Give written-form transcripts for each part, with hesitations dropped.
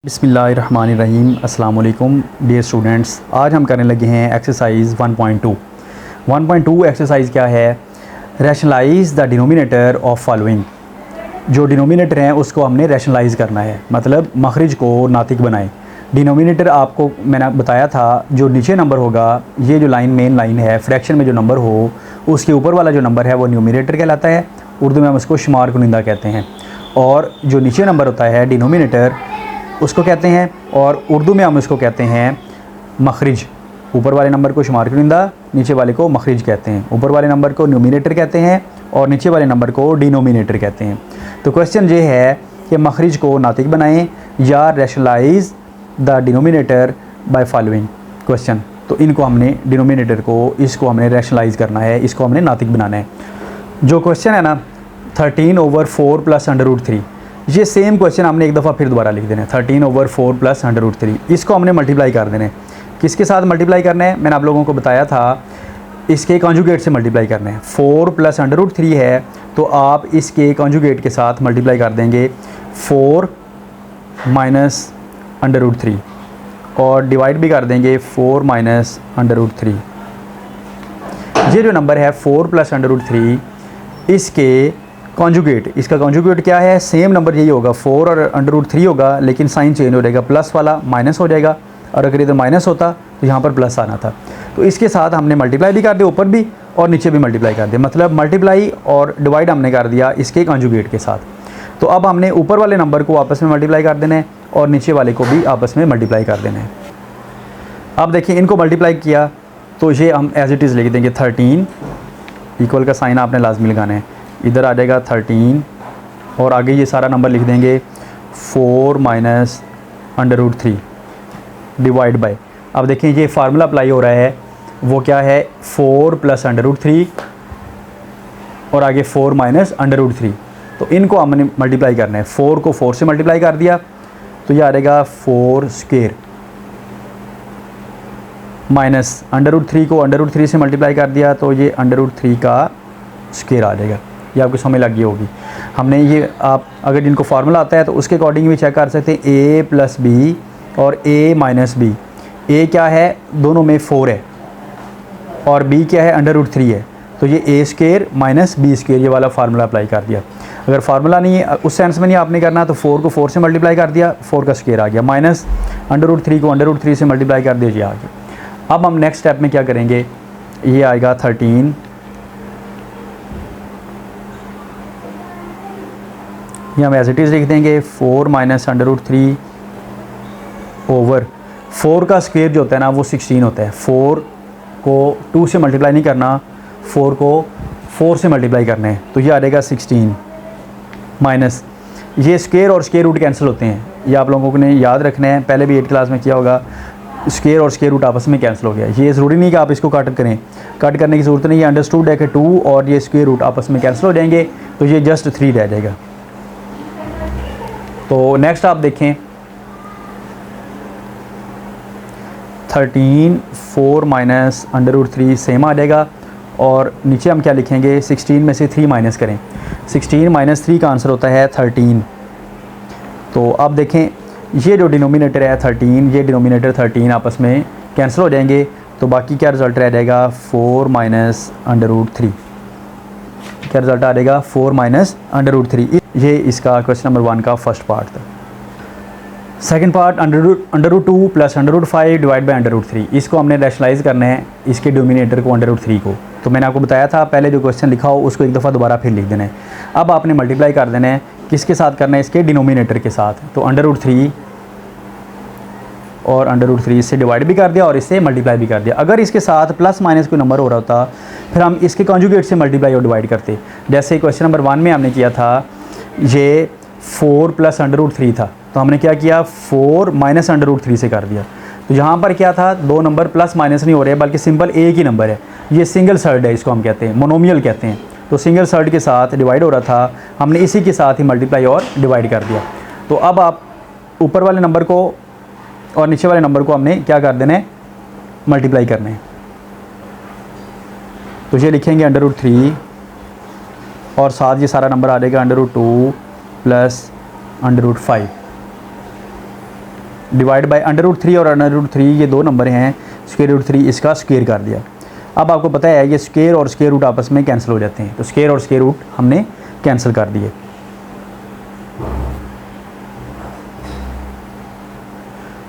बिस्मिल्लाहिर्रहमानिर्रहीम। अस्सलाम वालेकुम डियर स्टूडेंट्स, आज हम करने लगे हैं एक्सरसाइज 1.2। 1.2 एक्सरसाइज क्या है? Rationalise the denominator of following. जो डिनोमिनेटर हैं उसको हमने रैशनलाइज करना है, मतलब मखरिज को नातिक बनाएं। डिनोमिनेटर आपको मैंने बताया था, जो नीचे नंबर होगा, ये जो लाइन मेन लाइन है, फ्रैक्शन में जो नंबर हो उसके ऊपर वाला जो नंबर है वो न्यूमिनेटर कहलाता है। उर्दू में हम उसको शुमार कुनिंदा कहते हैं। और जो नीचे नंबर होता है डिनोमिनेटर, उसको कहते हैं, और उर्दू में हम इसको कहते हैं मखरिज। ऊपर वाले नंबर को शुमार कुनिंदा, नीचे वाले को मखरिज कहते हैं। ऊपर वाले नंबर को न्यूमिनेटर कहते हैं और नीचे वाले नंबर को डिनोमिनेटर कहते हैं। तो क्वेश्चन ये है कि मखरिज को नातिक बनाएं या rationalise the denominator by following question. तो इनको हमने डिनोमिनेटर को, इसको हमने रैशनलाइज करना है, इसको हमने नातिक बनाना है। जो क्वेश्चन है ना 13/4 प्लस √3, ये सेम क्वेश्चन हमने एक दफ़ा फिर दोबारा लिख देना है। 13/4 प्लस √3, इसको हमने मल्टीप्लाई कर देना है। किसके साथ मल्टीप्लाई करना है? मैंने आप लोगों को बताया था, इसके कॉन्जुगेट से मल्टीप्लाई करना है। 4 प्लस √3 है तो आप इसके कॉन्जुगेट के साथ मल्टीप्लाई कर देंगे 4 माइनस √3, और डिवाइड भी कर देंगे 4 माइनस √3। ये जो नंबर है 4 प्लस √3, इसके कॉन्जुगेट, इसका कॉन्जुगेट क्या है? सेम नंबर यही होगा, 4 और √3 होगा, लेकिन साइन चेंज हो जाएगा, प्लस वाला माइनस हो जाएगा, और अगर इधर माइनस होता तो यहाँ पर प्लस आना था। तो इसके साथ हमने मल्टीप्लाई भी कर दिया, ऊपर भी और नीचे भी मल्टीप्लाई कर दिया, मतलब मल्टीप्लाई और डिवाइड हमने कर दिया इसके कॉन्जुगेट के साथ। तो अब हमने ऊपर वाले नंबर को आपस में मल्टीप्लाई कर देना है और नीचे वाले को भी आपस में मल्टीप्लाई कर देना है। अब देखिए, इनको मल्टीप्लाई किया तो ये हम एज इट इज़ लिख देंगे 13, इक्वल का साइन आपने लाजमी लगाना है, इधर आ जाएगा 13, और आगे ये सारा नंबर लिख देंगे 4 माइनस √3 डिवाइड बाय। अब देखें ये फार्मूला अप्लाई हो रहा है, वो क्या है? 4 प्लस √3 और आगे 4 माइनस √3। तो इनको हमने मल्टीप्लाई करना है। 4 को 4 से मल्टीप्लाई कर दिया तो ये आ जाएगा 4 स्क्वायर, माइनस √3 को √3 से मल्टीप्लाई कर दिया तो ये √3 का स्क्वायर आ जाएगा। ये आपको समझ लग गई होगी। हमने ये, आप अगर इनको फार्मूला आता है तो उसके अकॉर्डिंग भी चेक कर सकते हैं, a प्लस बी और a माइनस बी। a क्या है? दोनों में 4 है, और b क्या है? √3 है, तो ये a square minus b square, ये वाला फार्मूला अप्लाई कर दिया। अगर फार्मूला नहीं है, उस सेंस में नहीं आपने करना, तो 4 को 4 से मल्टीप्लाई कर दिया, 4 का स्क्वायर आ गया, माइनस √3 को √3 से मल्टीप्लाई कर दिया, ये आ गया। अब हम नेक्स्ट स्टेप में क्या करेंगे? ये आएगा 13, ये हम एज इट इज़ लिख देंगे 4 माइनस √3 ओवर 4 का स्क्वायर जो होता है ना वो 16 होता है। 4 को 2 से मल्टीप्लाई नहीं करना, 4 को 4 से मल्टीप्लाई करना है, तो ये आ जाएगा 16, माइनस ये स्क्वायर और स्क्वायर रूट कैंसिल होते हैं, ये आप लोगों को ने याद रखना है, पहले भी 8 क्लास में किया होगा। स्क्वायर और स्क्वायर रूट आपस में कैंसिल हो गया, ये ज़रूरी नहीं कि आप इसको कट करें, कट करने की ज़रूरत नहीं है। अंडरस्टूड है कि 2 और ये स्क्वायर रूट आपस में कैंसिल हो जाएंगे, तो ये जस्ट 3 रह जाएगा। तो नेक्स्ट आप देखें 13 4 माइनस √3 सेम आ जाएगा, और नीचे हम क्या लिखेंगे? 16 में से 3 माइनस करें, 16 माइनस 3 का आंसर होता है 13। तो अब देखें, ये जो डिनोमिनेटर है 13, ये डिनोमिनेटर 13 आपस में कैंसिल हो जाएंगे, तो बाकी क्या रिज़ल्ट रह जाएगा? 4 माइनस √3। क्या रिज़ल्ट आ जाएगा? 4 माइनस √3। ये इसका क्वेश्चन नंबर 1 का फर्स्ट पार्ट था। Second part, √2 plus √5 divide by √3, इसको हमने रैशनलाइज करना है, इसके डिनोमिनेटर को √3 को। तो मैंने आपको बताया था, पहले जो क्वेश्चन लिखा हो उसको एक दफ़ा दोबारा फिर लिख देना है। अब आपने मल्टीप्लाई कर देना है, किसके साथ करना है? इसके डिनोमिनेटर के साथ। तो √3 और √3 से डिवाइड भी कर दिया और इससे मल्टीप्लाई भी कर दिया। अगर इसके साथ प्लस माइनस कोई नंबर हो रहा होता, फिर हम इसके कॉन्जुगेट से मल्टीप्लाई और डिवाइड करते। जैसे क्वेश्चन नंबर 1 में हमने किया था, ये 4 प्लस √3 था, तो हमने क्या किया? 4 माइनस √3 से कर दिया। तो यहाँ पर क्या था? दो नंबर प्लस माइनस नहीं हो रहे, बल्कि सिंपल एक ही नंबर है, ये सिंगल सर्ड है, इसको हम कहते हैं मोनोमियल कहते हैं। तो सिंगल सर्ड के साथ डिवाइड हो रहा था, हमने इसी के साथ ही मल्टीप्लाई और डिवाइड कर दिया। तो अब आप ऊपर वाले नंबर को और नीचे वाले नंबर को हमने क्या कर देना है? मल्टीप्लाई करना है। तो ये लिखेंगे √3 और साथ ये सारा नंबर आ जाएगा √2 प्लस √5। डिवाइड बाय √3 और √3 ये दो नंबर हैं, √3 इसका स्क्वायर कर दिया। अब आपको पता है ये स्क्वायर और स्क्वायर रूट आपस में कैंसिल हो जाते हैं, तो स्क्वायर और स्क्वायर रूट हमने कैंसिल कर दिए।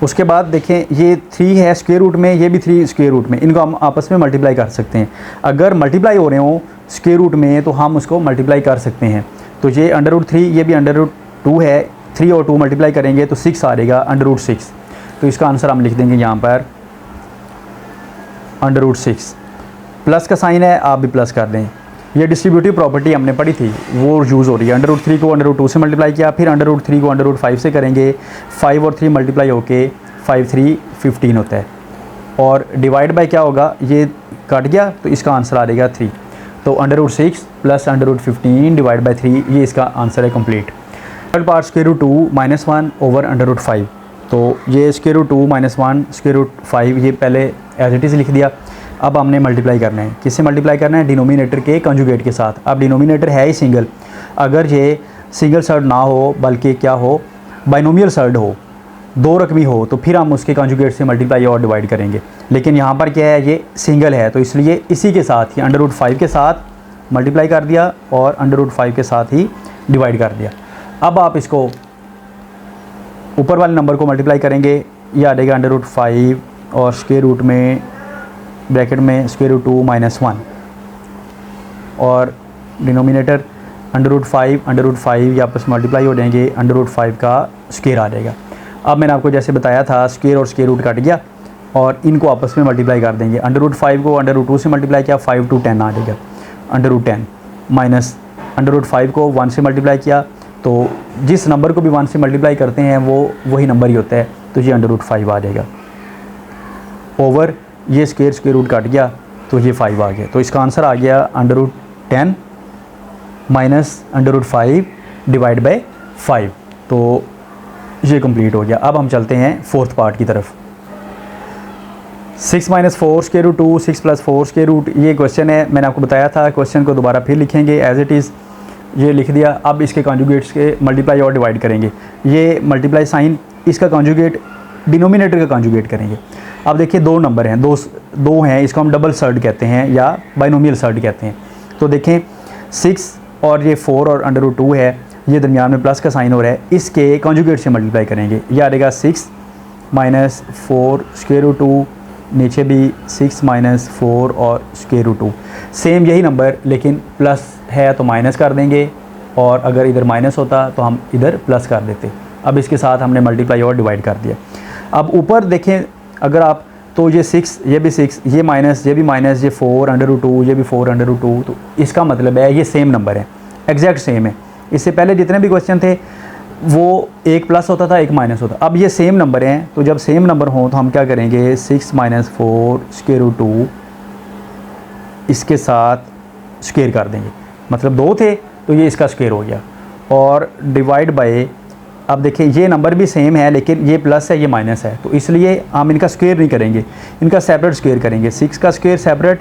उसके बाद देखें ये 3 है स्क्वायर रूट में, ये भी 3 स्क्वायर रूट में, इनको हम आपस में मल्टीप्लाई कर सकते हैं। अगर मल्टीप्लाई हो रहे हो स्क्वायर रूट में तो हम उसको मल्टीप्लाई कर सकते हैं। तो ये √3 ये भी √2 है, 3 और 2 मल्टीप्लाई करेंगे तो 6 आ जाएगा √6। तो इसका आंसर हम लिख देंगे यहाँ पर √6। प्लस का साइन है, आप भी प्लस कर दें। ये डिस्ट्रीब्यूटिव प्रॉपर्टी हमने पढ़ी थी वो यूज़ हो रही है। √3 को √2 से मल्टीप्लाई किया, फिर √3 को √5 से करेंगे, 5 और 3 मल्टीप्लाई होके 5 3 15 होता है, और डिवाइड बाय क्या होगा, ये कट गया तो इसका आंसर आ जाएगा 3। तो √6 प्लस √15 डिवाइड बाय 3 ये इसका आंसर है कंप्लीट। Third part √2 -1 over √5। तो ये √2 -1 √5 ये पहले एज इट इज़ लिख दिया। अब हमने मल्टीप्लाई करना है, किससे मल्टीप्लाई करना है, डिनोमिनेटर के कंजुगेट के साथ। अब डिनोमिनेटर है ही सिंगल, अगर ये सिंगल सर्ड ना हो बल्कि क्या हो, बाइनोमियल सर्ड हो, दो रकमी हो, तो फिर हम उसके कंजुगेट से मल्टीप्लाई और डिवाइड करेंगे। लेकिन यहाँ पर क्या है, ये सिंगल है, तो इसलिए इसी के साथ ही √5 के साथ मल्टीप्लाई कर दिया और √5 के साथ ही डिवाइड कर दिया। अब आप इसको ऊपर वाले नंबर को मल्टीप्लाई करेंगे, ये आ जाएगा √5 और स्क्वायर रूट में ब्रैकेट में √2 -1 और डिनोमिनेटर √5 ये आपस में मल्टीप्लाई हो जाएंगे, √5 का स्क्वायर आ जाएगा। अब मैंने आपको जैसे बताया था स्क्वायर और स्क्वायर रूट कट गया और इनको आपस में मल्टीप्लाई कर देंगे। √5 को √2 से मल्टीप्लाई किया, 5 to 10 आ जाएगा √10 माइनस √5 को 1 से मल्टीप्लाई किया, तो जिस नंबर को भी 1 से मल्टीप्लाई करते हैं वो वही नंबर ही होता है, तो ये √5 आ जाएगा। ओवर ये स्क्वायर रूट कट गया तो ये 5 आ गया, तो इसका आंसर आ गया √10 माइनस √5 डिवाइड बाय 5। तो ये कंप्लीट हो गया। अब हम चलते हैं फोर्थ पार्ट की तरफ। 6 - 4 √2 6 + 4 √, ये क्वेश्चन है, मैंने आपको बताया था। क्वेश्चन को दोबारा फिर लिखेंगे एज इट इज़, ये लिख दिया। अब इसके कॉन्जुगेट्स के मल्टीप्लाई और डिवाइड करेंगे। ये मल्टीप्लाई साइन इसका कॉन्जुगेट डिनोमिनेटर का कॉन्जुगेट करेंगे। अब देखिए दो नंबर हैं, दो हैं, इसको हम डबल सर्ड कहते हैं या बाइनोमियल सर्ड कहते हैं। तो देखें 6 और ये 4 और √2 है, ये दरमियान में प्लस का साइन हो रहा है, इसके कॉन्जुगेट से मल्टीप्लाई करेंगे। ये आ जाएगा 6 - 4 √2, नीचे भी 6 - 4 और √2। सेम यही नंबर, लेकिन प्लस है तो माइनस कर देंगे, और अगर इधर माइनस होता तो हम इधर प्लस कर देते। अब इसके साथ हमने मल्टीप्लाई और डिवाइड कर दिया। अब ऊपर देखें अगर आप, तो ये 6 ये भी 6, ये माइनस ये भी माइनस, ये 4 √2 ये भी 4 √2, तो इसका मतलब है ये सेम नंबर है, एग्जैक्ट सेम है। इससे पहले जितने भी क्वेश्चन थे वो एक प्लस होता था एक माइनस होता। अब ये सेम नंबर हैं, तो जब सेम नंबर हों तो हम क्या करेंगे, 6 - 4 √2 इसके साथ स्क्वायर कर देंगे, मतलब 2 थे तो ये इसका स्क्वायर हो गया, और डिवाइड बाय। अब देखिए ये नंबर भी सेम है लेकिन ये प्लस है ये माइनस है, तो इसलिए हम इनका स्क्वायर नहीं करेंगे, इनका सेपरेट स्क्वायर करेंगे। 6 का स्क्वायर सेपरेट,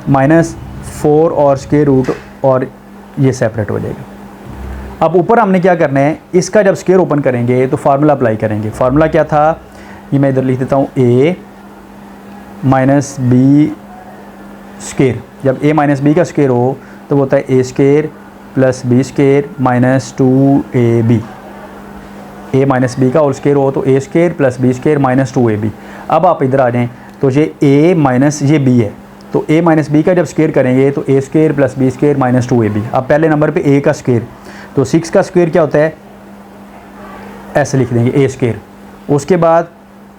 -4 और स्क्वायर रूट, और ये सेपरेट हो जाएगा। अब ऊपर हमने क्या करना है, इसका जब स्क्वायर ओपन करेंगे तो फार्मूला अप्लाई करेंगे। फार्मूला क्या था, ये मैं इधर लिख देता हूँ, a - b स्क्वायर। जब a - b का स्क्वायर हो तो वो होता है a² + b² - 2ab। a - b का होल स्क्वायर हो तो a² + b² - 2ab। अब आप इधर आ जाएँ तो ये a ये b है, तो a - b का जब स्क्वायर करेंगे तो a² + b² - 2ab। अब पहले नंबर पे a का स्क्वायर, तो 6 का स्क्वायर क्या होता है, ऐसे लिख देंगे a²। उसके बाद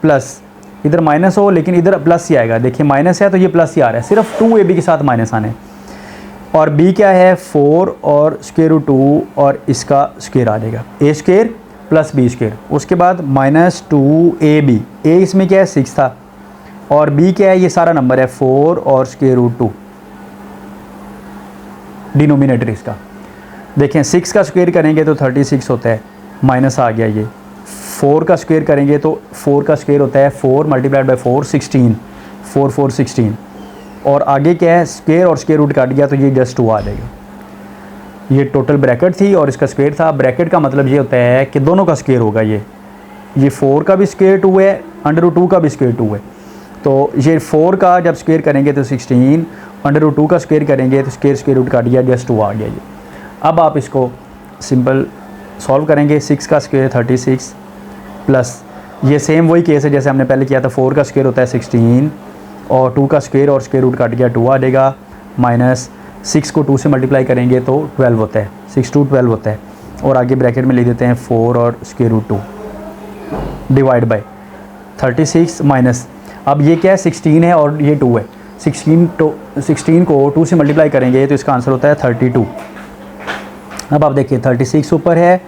प्लस, इधर माइनस हो लेकिन इधर प्लस ही आएगा, देखिए माइनस है तो ये प्लस ही आ रहा है, सिर्फ 2ab के साथ माइनस आने। और b क्या है, 4 और √2 और इसका स्क्वायर आ जाएगा, a² + b²। उसके बाद -2ab, a इसमें क्या है 6 था, और b क्या है, ये सारा नंबर है 4 और √2, डिनोमिनेटर इसका। देखें 6 का स्क्वायर करेंगे तो 36 होता है, माइनस आ गया। ये 4 का स्क्वायर करेंगे तो 4 का स्क्वायर होता है 4 × 4 16, 4 4 16, और आगे क्या है स्क्वायर और स्क्वायर रूट काट गया तो ये जस्ट 2 आ जाएगा। ये टोटल ब्रैकेट थी और इसका स्क्वायर था। ब्रैकेट का मतलब ये होता है कि दोनों का स्क्वायर होगा, ये ये 4 का भी स्क्वायर 2 है, √2 का भी स्क्वायर 2 है। तो ये 4 का जब स्क्वायर करेंगे तो 16, √2 का स्क्वायर करेंगे तो स्क्वायर रूट काट दिया, जस्ट 2 आ गया ये। अब आप इसको सिंपल सॉल्व करेंगे। 6 का स्क्वायर 36 प्लस ये सेम वही केस है जैसे हमने पहले किया था। 4 का स्क्वायर होता है 16 और 2 का स्क्वायर और स्क्वायर रूट काट गया 2 आ जाएगा, माइनस 6 को 2 से मल्टीप्लाई करेंगे तो 12 होता है, 6 2 12 होता है। और आगे ब्रैकेट में लिख देते हैं 4 और square root 2 divide by 36 minus, अब ये क्या है 16 है और ये 2 है। 16 को 2 से मल्टीप्लाई करेंगे तो इसका आंसर होता है 32। अब आप देखिए 36 ऊपर है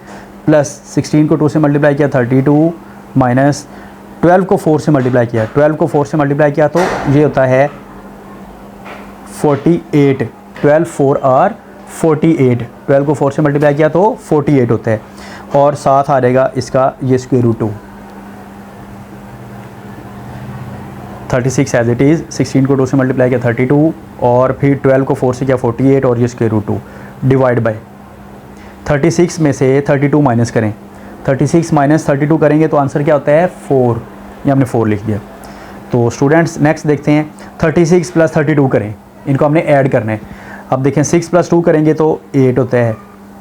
प्लस 16 को 2 से मल्टीप्लाई किया 32 माइनस 12 को 4 से मल्टीप्लाई किया, 12 को 4 से मल्टीप्लाई किया तो ये होता है 48। 12 4 आर 48, 12 को 4 से मल्टीप्लाई किया तो 48 होता है। और साथ आ जाएगा इसका ये square root 2, 36 as it is. 16 को 2 से मल्टीप्लाई किया 32 और फिर 12 को 4 से किया 48 और ये स्क्वायर रूट 2 डिवाइड बाय 36 में से 32 माइनस करें, 36 माइनस 32 करेंगे तो आंसर क्या होता है 4, ये हमने 4 लिख दिया। तो स्टूडेंट्स नेक्स्ट देखते हैं 36 प्लस 32 करें, इनको हमने ऐड करना है। अब देखें 6 प्लस 2 करेंगे तो 8 होता है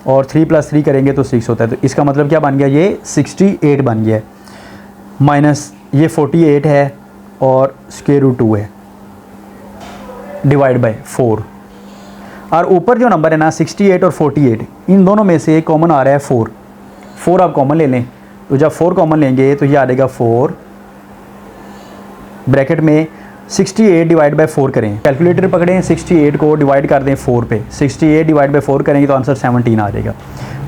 और 3 प्लस 3 करेंगे तो 6 होता है। तो इसका मतलब क्या बन गया, ये 68 बन गया है, माइनस ये 48 है और स्क्वायर रूट 2 है डिवाइड बाय 4। और ऊपर जो नंबर है ना 68 और 48, इन दोनों में से कॉमन आ रहा है 4, 4 आप कॉमन ले लें। तो जब 4 कॉमन लेंगे तो ये आ जाएगा 4 ब्रैकेट में 68 डिवाइड बाय 4 करें, कैलकुलेटर पकड़ें 68 को डिवाइड कर दें 4 पे, 68 डिवाइड बाय 4 करेंगे तो आंसर 17 आ जाएगा।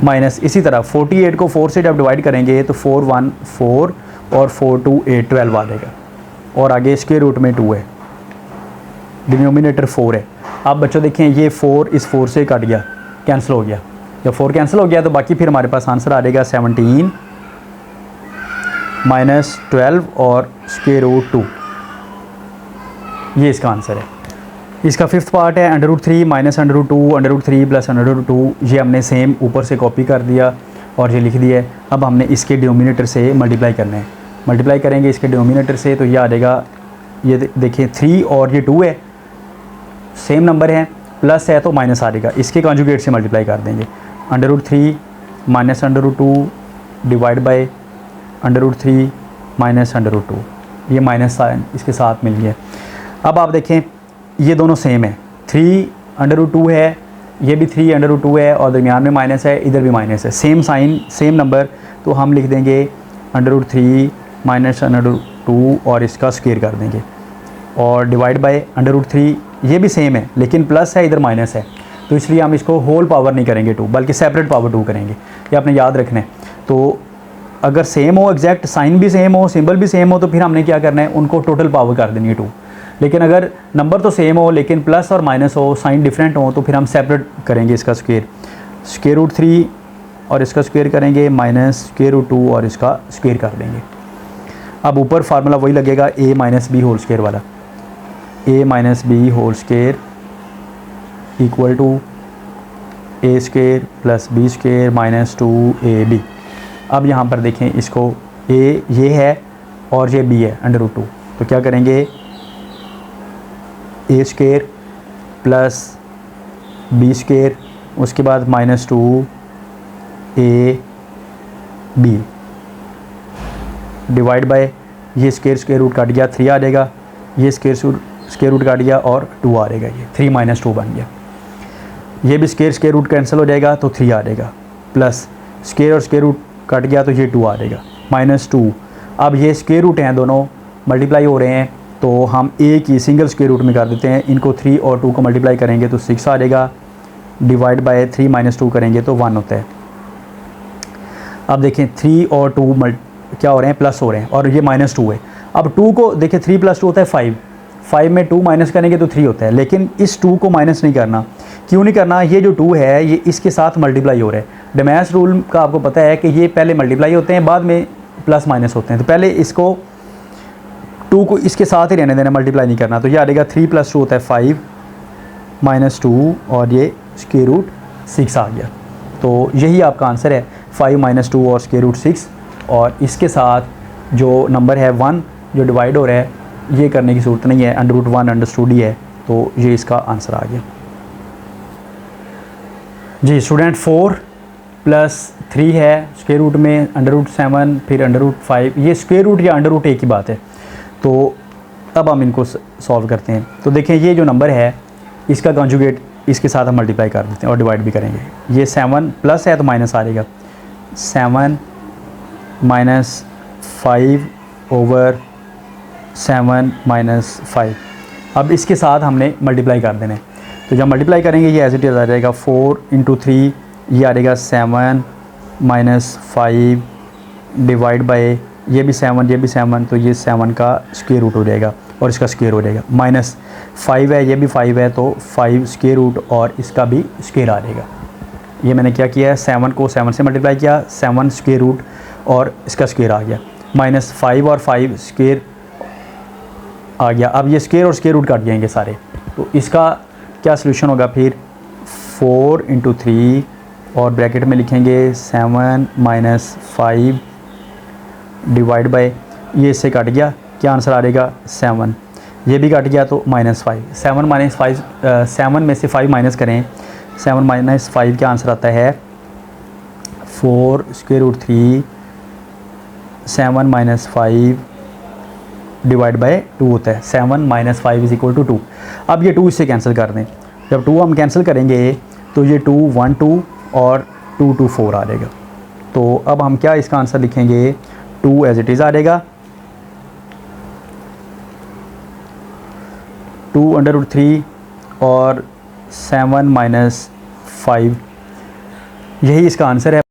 माइनस इसी तरह 48 को 4 से जब डिवाइड करेंगे तो 4 1 4 और 4 2 8 12 आ जाएगा। और आगे स्क्वायर रूट में 2 है, डिनोमिनेटर 4 है। अब बच्चों देखें ये 4 इस 4 से कट गया, कैंसिल हो गया। जब 4 कैंसिल हो गया तो बाकी फिर हमारे पास आंसर आ जाएगा 17 माइनस 12 और स्क्वायर रूट 2, ये इसका आंसर है। इसका 5th पार्ट है √3 माइनस √2 √3 प्लस √2, ये हमने सेम ऊपर से कॉपी कर दिया और ये लिख दिया है। अब हमने इसके डिनोमिनेटर से मल्टीप्लाई करना है, मल्टीप्लाई करेंगे इसके डिनोमिनेटर से तो ये आ जाएगा, ये देखिए 3 और ये 2 है, सेम नंबर है, प्लस है तो माइनस आ जाएगा, इसके कॉन्जुगेट से मल्टीप्लाई कर देंगे। √3 माइनस √2 डिवाइड बाय √3 माइनस √2, ये माइनस साइन इसके साथ मिल गया। अब आप देखें ये दोनों सेम है, 3 √2 है, ये भी 3 √2 है और दरमियान में माइनस है, इधर भी माइनस है, सेम साइन सेम नंबर। तो हम लिख देंगे √3 माइनस √2 और इसका स्क्वायर कर देंगे और डिवाइड बाय √3, ये भी सेम है लेकिन प्लस है, इधर माइनस है, तो इसलिए हम इसको होल पावर नहीं करेंगे 2 बल्कि सेपरेट पावर 2 करेंगे, ये आपने याद रखना है। तो अगर सेम हो, एग्जैक्ट साइन भी सेम हो, सिंबल भी सेम हो, तो फिर हमने क्या करना है, उनको टोटल पावर कर देनी है 2। लेकिन अगर नंबर तो सेम हो लेकिन प्लस और माइनस हो, साइन डिफरेंट हो, तो फिर हम सेपरेट करेंगे इसका स्क्वायर, स्क्वायर रूट 3 और इसका स्क्वायर करेंगे माइनस स्क्वायर रूट 2 और इसका स्क्वायर कर देंगे। अब ऊपर फार्मूला वही लगेगा a minus B whole square वाला, a minus B whole square equal to a square plus B square minus 2ab। अब यहाँ पर देखें इसको a ये है और ये b है √2, तो क्या करेंगे a square plus B square, उसके बाद माइनस 2ab डिवाइड बाय ये स्क्वायर रूट काट गया 3 आ जाएगा, ये स्क्वायर रूट काट गया और 2 आ जाएगा, ये 3 माइनस 2 बन गया। ये भी स्क्वायर रूट कैंसिल हो जाएगा तो 3 आ जाएगा, प्लस स्क्वायर और स्क्वायर रूट कट गया तो ये 2 आ जाएगा माइनस 2। अब ये स्क्वायर रूट हैं दोनों मल्टीप्लाई हो रहे हैं तो हम a की सिंगल स्क्वायर रूट में कर देते हैं, इनको 3 और 2 को मल्टीप्लाई करेंगे तो 6 आ जाएगा, डिवाइड बाय 3 माइनस 2 करेंगे तो 1 होता है। अब देखें 3 और 2 क्या हो रहे हैं, प्लस हो रहे हैं और ये माइनस 2 है। अब 2 को देखें 3 प्लस 2 होता है 5, 5 में 2 माइनस करेंगे तो 3 होता है, लेकिन इस 2 को माइनस नहीं करना। क्यों नहीं करना, ये जो 2 है ये इसके साथ मल्टीप्लाई हो रहा है। डेमैस रूल का आपको पता है कि ये पहले मल्टीप्लाई होते हैं बाद में प्लस माइनस होते हैं, तो पहले इसको 2 को इसके साथ ही रहने देना, मल्टीप्लाई नहीं करना। तो ये आ जाएगा 3 + 2 होता है 5 माइनस 2 और ये स्क्वायर रूट 6 आ गया। तो यही आपका आंसर है 5 - 2 और स्क्वायर रूट 6। और इसके साथ जो नंबर है 1 जो डिवाइड हो रहा है, ये करने की ज़रूरत नहीं है, √1 अंडरस्टूड ही है, तो ये इसका आंसर आ गया जी। स्टूडेंट 4 + 3 है स्क्वायर रूट में, √7 फिर √5, ये स्क्वायर रूट या अंडर रूट एक ही बात है। तो अब हम इनको सॉल्व करते हैं। तो देखें ये जो नंबर है इसका कॉन्जुगेट इसके साथ हम मल्टीप्लाई कर देते हैं और डिवाइड भी करेंगे। ये 7 प्लस है तो माइनस आ जाएगा, 7 - 5 / 7 - 5। अब इसके साथ हमने मल्टीप्लाई कर देना है, तो जब मल्टीप्लाई करेंगे ये एज इट इज़ आ जाएगा 4 × 3, ये आ जाएगा 7 - 5 डिवाइड बाय ये भी 7 ये भी 7, तो ये 7 का स्क्वायर रूट हो जाएगा और इसका स्क्वायर हो जाएगा। -5 है, ये भी 5 है, तो 5 स्क्वायर रूट और इसका भी स्क्वायर आ जाएगा। ये मैंने क्या किया है, 7 को 7 से मल्टीप्लाई किया, 7 स्क्वायर रूट और इसका स्क्वायर आ गया, -5 और 5 स्क्वायर आ गया। अब ये स्क्वायर और स्क्वायर रूट काट जाएंगे सारे, तो इसका क्या सलूशन होगा फिर, 4 × 3 और ब्रैकेट में लिखेंगे 7 - 5 डिवाइड बाय, ये इससे कट गया, क्या आंसर आ जाएगा 7, ये भी कट गया तो -5, 7 - 5 7 में से 5 माइनस करें, 7 - 5 क्या आंसर आता है 4 √3, 7 - 5 डिवाइड बाय 2 होता है, 7 - 5 = 2। अब ये 2 इससे कैंसिल कर दें, जब 2 हम कैंसिल करेंगे तो ये 2 1 2 और 2 2 4 आ जाएगा। तो अब हम क्या इसका आंसर लिखेंगे, 2 एज इट इज़ आ जाएगा, 2 √3 और 7 - 5, यही इसका आंसर है।